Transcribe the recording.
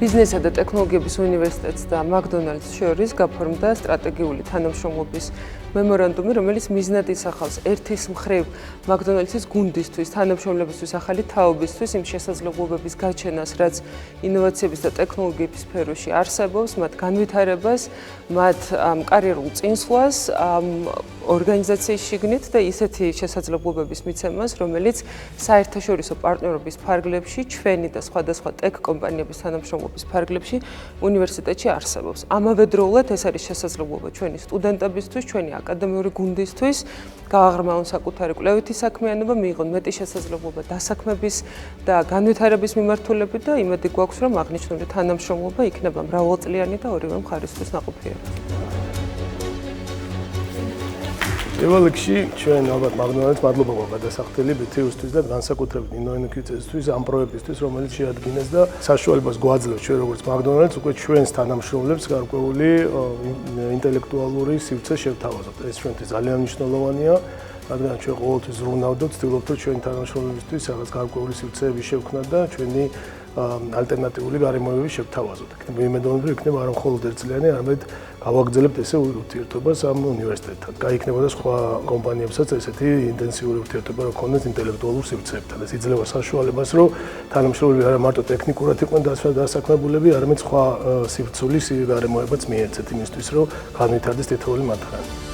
ბიზნესა და ტექნოლოგიების უნივერსიტეტს და McDonald's შორის გაფორმდა სტრატეგიული თანამშრომლობის მემორანდუმი, რომელიც მიზნად ისახავს ერთის მხრივ McDonald's-ის გუნდისთვის, თანამშრომლებისთვის, ახალი თაობისთვის იმ შესაძლებლობების გაჩენას, რაც ინოვაციების და ტექნოლოგიების სფეროში არსებობს, მათ განვითარებას, მათ კარიერულ წინსვლას, ორგანიზაციის შიგნით და ისეთი შესაძლებლობების მიცემას, რომელიც საერთაშორისო პარტნიორობის ფარგლებში, ჩვენი და სხვადასხვა ტექ კომპანიების თანამშრომლობის ფარგლებში უნივერსიტეტში არსებობს. ამავდროულად ეს არის შესაძლებლობა ჩვენი სტუდენტებისთვის, ჩვენი აკადემიური გუნდისთვის, გააღრმავონ საკუთარი კვლევითი საქმიანობა, მიიღონ მეტი შესაძლებლობა დასაქმების და განვითარების მიმართულებით და იმედი გვაქვს, რომ აღნიშნული თანამშრომლობა იქნება მრავალწლიანი და ორივე მხარისთვის ნაყოფიერი. პირველ რიგში ჩვენ ალბათ McDonald's მადლობა გვაქვს გადასახდელი BTU-სთვის და განსაკუთრებით InnoQ-ისთვის ამ პროექტისთვის, რომელიც შეადგინეს და საშუალებას გვაძლევს ჩვენ როგორც McDonald's უკვე ჩვენს თანამშრომლებს გარკვეული ინტელექტუალური სივრცე შევთავაზოთ. ეს ჩვენთვის ძალიან მნიშვნელოვანია, რადგან ჩვენ ყოველთვის ზრუნავდით, ვცდილობთ რომ ჩვენი თანამშრომლებისთვის რაღაც გარკვეული სივრცეები შევქმნათ და ჩვენი ალტერნატიული გარემოებები შევთავაზოთ. იმედოვნები რომ იქნება არა მხოლოდ ერთწლიანი, არამედ გავაგრძელებთ ესე ურთიერთობას ამ უნივერსიტეტთან. გაიქნება და სხვა კომპანიებსაც ესეთი ინტენსიური ურთიერთობა რა ქონდეს ინტელექტუალურ სივრცეებთან. ეს იძლევა საშუალებას, რომ თანამშრომლები არა მარტო ტექნიკურად იყვნენ დასაქმებულები, არამედ სხვა სივრცულის გარემოებაც მიეცეთ იმისთვის, რომ განვითარდეს თითოეული მათგანი.